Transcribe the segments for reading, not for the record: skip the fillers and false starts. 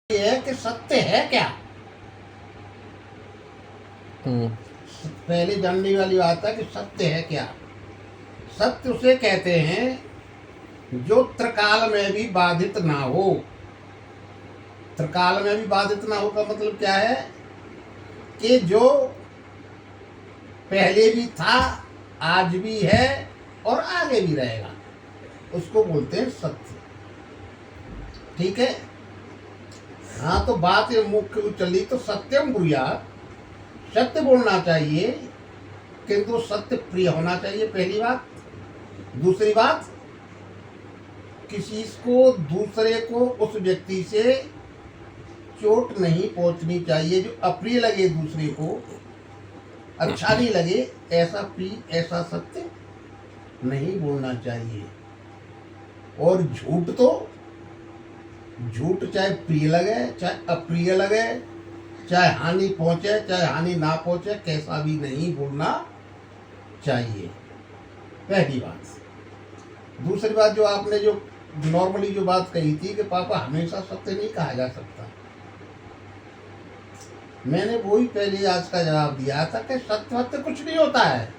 है कि सत्य है क्या। पहले जानने वाली बात है कि सत्य है क्या। सत्य उसे कहते हैं जो त्रिकाल में भी बाधित ना हो। त्रिकाल में भी बाधित ना हो का मतलब क्या है कि जो पहले भी था, आज भी है और आगे भी रहेगा, उसको बोलते हैं सत्य। ठीक है। हाँ, तो बात ये मुख्य चली तो सत्यम ब्रूयात्, सत्य बोलना चाहिए किंतु सत्य प्रिय होना चाहिए, पहली बात। दूसरी बात, किसी को दूसरे को उस व्यक्ति से चोट नहीं पहुंचनी चाहिए जो अप्रिय लगे, दूसरे को अच्छा नहीं लगे, ऐसा सत्य नहीं बोलना चाहिए। और झूठ चाहे प्रिय लगे चाहे अप्रिय लगे, चाहे हानि पहुंचे चाहे हानि ना पहुंचे, कैसा भी नहीं बोलना चाहिए, पहली बात। दूसरी बात, जो आपने जो नॉर्मली जो बात कही थी कि पापा हमेशा सत्य नहीं कहा जा सकता, मैंने वही पहले आज का जवाब दिया था कि सत्य कुछ नहीं होता है।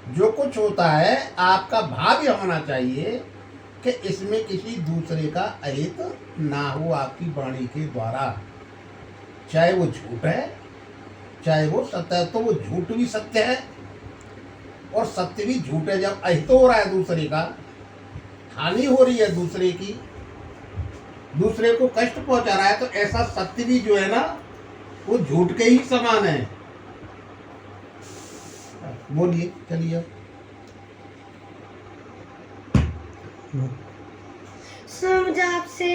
जो कुछ होता है आपका भाव यह होना चाहिए कि इसमें किसी दूसरे का अहित ना हो आपकी वाणी के द्वारा। चाहे वो झूठ है चाहे वो सत्य है, तो वो झूठ भी सत्य है और सत्य भी झूठ है। जब अहित हो रहा है, दूसरे का हानि हो रही है, दूसरे की, दूसरे को कष्ट पहुंचा रहा है, तो ऐसा सत्य भी जो है ना, वो झूठ के ही समान है। बोलिए, चलिए। सर मुझे आपसे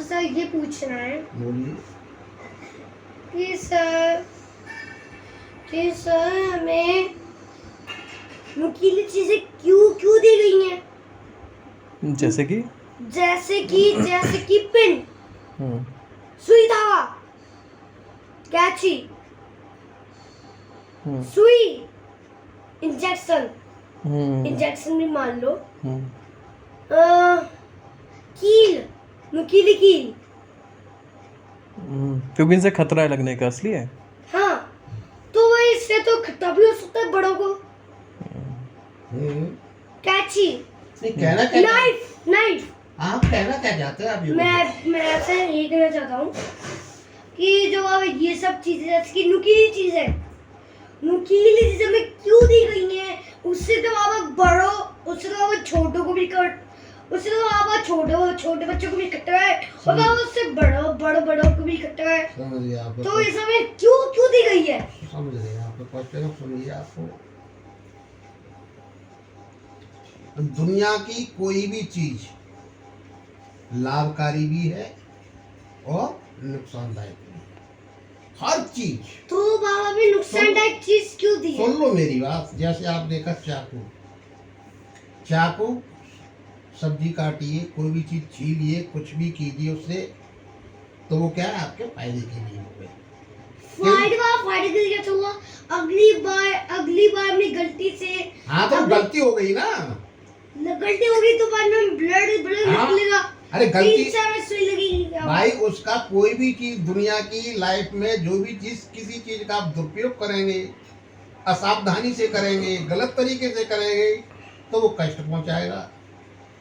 सर ये पूछना है। बोलिए। कि सर हमें नुकीली चीजें क्यों दी गई हैं? जैसे कि पिन, सुई, धागा, कैंची, सुई, इंजेक्शन भी मान लो, कील, नुकीली कील, क्योंकि इनसे खतरा लगने का असली है। हाँ, तो वही इससे तो खतरा भी हो सकता है बड़ों को। कैंची, कहना क्या, नाइफ। आप कहना क्या चाहते हैं? आप मैं ऐसे ये कहना चाहता हूँ कि जो अब ये सब चीजें जैसे कि नुकीली चीजें हमें क्यों दी गई हैं? उससे तो आप बड़ों, उससे तो आप छोटों को भी उससे तो आप छोटे बच्चों को भी खतरा है और आप उससे बड़ों को भी खतरा है। समझिए आप, तो ये सब क्यों दी गई है? समझ रहे हैं आप। क्वेश्चन सुनिए। आपको दुनिया की कोई भी चीज लाभकारी भी है और नुकसानदायक भी है, हर चीज। तो बाबा भी नुकसानदायक चीज क्यों दी है? सुन लो मेरी बात। जैसे आप देखा चाकू सब्जी काटिए, कोई भी चीज छीलिए, कुछ भी कीजिए उससे, तो वो क्या है, आपके फायदे के लिए हो गए। फायदे के लिए हुआ। अगली बार अपनी गलती से, हाँ, तो गलती हो गई ना, गलती होगी तो बाद में ब्लड निकलेगा। अरे गलती सुई लगेगी भाई। उसका कोई भी चीज दुनिया की लाइफ में, जो भी चीज, किसी चीज का आप दुरुपयोग करेंगे, असावधानी से करेंगे, गलत तरीके से करेंगे, तो वो कष्ट पहुंचाएगा।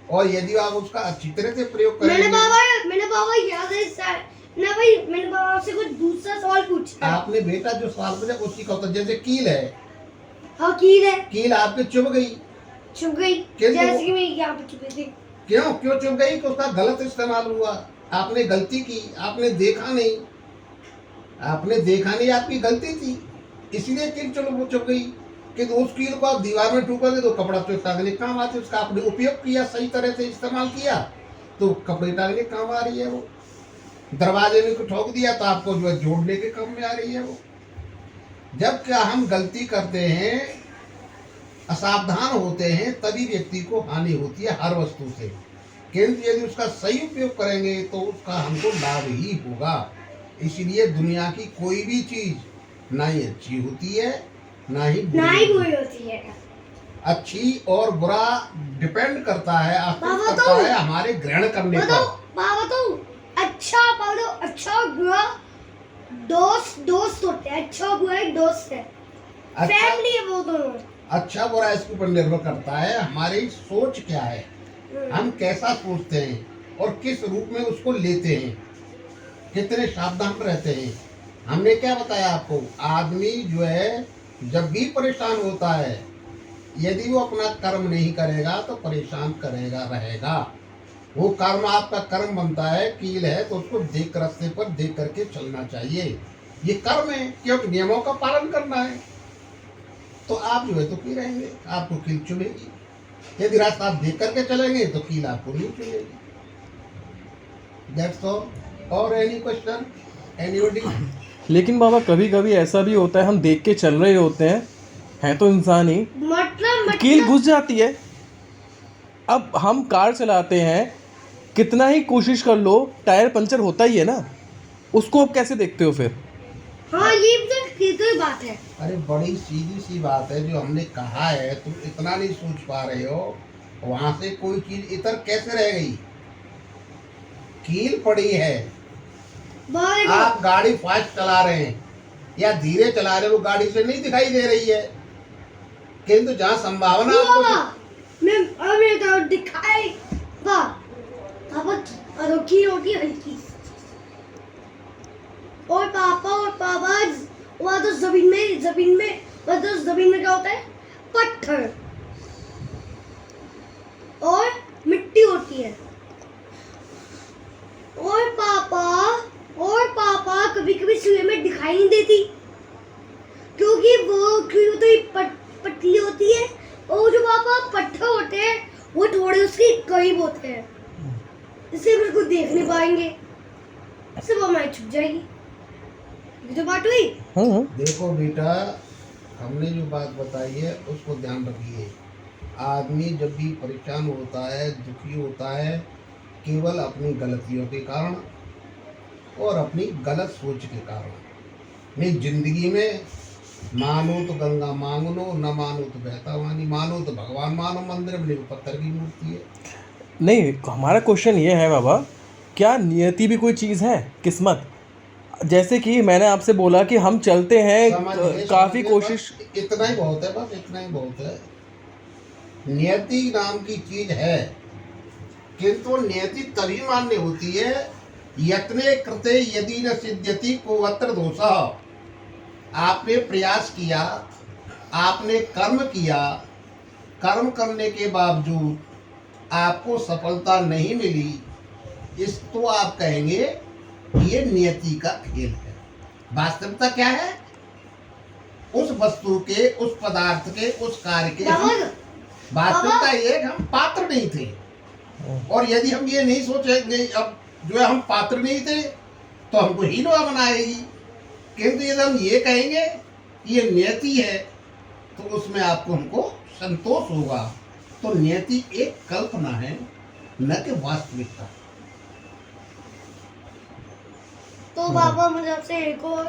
और यदि आप उसका अच्छी तरह से प्रयोग करेंगे। मैंने बाबा याद है ना भाई, मैंने बाबा से कुछ दूसरा सवाल पूछा। आपने बेटा जो सवाल पूछा उसी का उत्तर। जैसे कील है, हाँ कील है, कील आपके चुभ गई, जैसे कि मैं यहाँ पे चुप थी। क्यों चुभ गई? तो उसका गलत इस्तेमाल हुआ, आपने गलती की, आपने देखा नहीं, आपकी गलती थी, इसलिए कील चुभ गई। कि तो उस कील को आप दीवार में ठोकोगे तो कपड़ा तो टांगने काम आती है। उसका आपने उपयोग किया, सही तरह से इस्तेमाल किया, तो कपड़े टांगने काम आ रही है। वो दरवाजे में ठोक दिया तो आपको जो है जोड़ने के काम में आ रही है वो। जब क्या हम गलती करते हैं, असावधान होते हैं, तभी व्यक्ति को हानि होती है हर वस्तु से। किंतु यदि उसका सही उपयोग करेंगे तो उसका हमको लाभ ही होगा। इसलिए दुनिया की कोई भी चीज ना ही अच्छी होती है ना ही बुरी होती है। अच्छी और बुरा डिपेंड करता है, हमारे ग्रहण करने पर। बाबा तो अच्छा दोस्त दोस्त होते हैं, अच्छा बुरा एक दोस्त है, अच्छा फैमिली है वो दोनों। अच्छा बुरा इसके ऊपर निर्भर करता है हमारी सोच क्या है, हम कैसा सोचते हैं और किस रूप में उसको लेते हैं, कितने सावधान रहते हैं। हमने क्या बताया आपको, आदमी जो है जब भी परेशान होता है, यदि वो अपना कर्म नहीं करेगा तो परेशान करेगा रहेगा। वो कर्म आपका कर्म बनता है, कील है तो उसको देख रास्ते पर देख करके चलना चाहिए। ये कर्म है, क्योंकि नियमों का पालन करना है। तो आप जो है तो की रहेंगे, आपको कील चुनेगी। यदि रास्ता आप देख करके चलेंगे तो कील आपको नहीं चुनेगी। That's all. और एनी क्वेश्चन एनीबॉडी? लेकिन बाबा कभी कभी ऐसा भी होता है, हम देख के चल रहे होते हैं तो इंसान ही, कील घुस जाती है। अब हम कार चलाते हैं, कितना ही कोशिश कर लो टायर पंचर होता ही है ना, उसको अब कैसे देखते हो फिर? हाँ ये तो बात है। अरे बड़ी सीधी सी बात है जो हमने कहा है, तुम इतना नहीं सोच पा रहे हो। वहां से कोई चीज इधर कैसे रह गई? कील पड़ी है, आप गाड़ी फास्ट चला रहे हैं या धीरे चला रहे हो, गाड़ी से नहीं दिखाई दे रही है, किंतु जहाँ संभावना आपको मैं तो दिखाई की होगी हल्की। और पापा वहाँ तो जमीन में क्या होता है? पत्थर और मिट्टी होती है। और पापा कभी कभी सुबह में दिखाई नहीं देती, क्योंकि तो ये पतली होती है, और जो पापा पत्थर होते हैं वो थोड़े उसके करीब होते हैं, इसलिए हम उसको देख नहीं पाएंगे, सब हमारी छुप जाएगी। ये तो बात हुई। देखो बेटा, हमने जो बात बताई है उसको ध्यान रखिए। आदमी जब भी परेशान होता है, दुखी होता है, केवल अपनी गलतियों के कारण और अपनी गलत सोच के कारण। नहीं, जिंदगी में मानो तो गंगा मांग लो, न मानो तो बहता पानी, मानो तो भगवान मानो, मंदिर में पत्थर की मूर्ति है। नहीं, हमारा क्वेश्चन ये है बाबा, क्या नियति भी कोई चीज़ है, किस्मत? जैसे कि मैंने आपसे बोला कि हम चलते हैं, काफ़ी कोशिश, इतना ही बहुत है, बस इतना ही बहुत है। नियति नाम की चीज है, किंतु नियति तभी मान्य होती है यत्ने कृते यदि न सिद्ध्यति को अत्र दोषः। आपने प्रयास किया, आपने कर्म किया, कर्म करने के बावजूद आपको सफलता नहीं मिली, इस तो आप कहेंगे ये नियति का खेल है। वास्तविकता क्या है? उस वस्तु के, उस पदार्थ के, उस कार्य के वास्तविकता ये हम पात्र नहीं थे। और यदि हम ये नहीं सोचेंगे अब जो है हम पात्र नहीं थे तो हमको हीनवा बनाएगी, किंतु यदि हम ये कहेंगे कि ये नियति है तो उसमें आपको हमको संतोष होगा। तो नियति एक कल्पना है, न कि वास्तविकता। तो बाबा मुझे आपसे एक और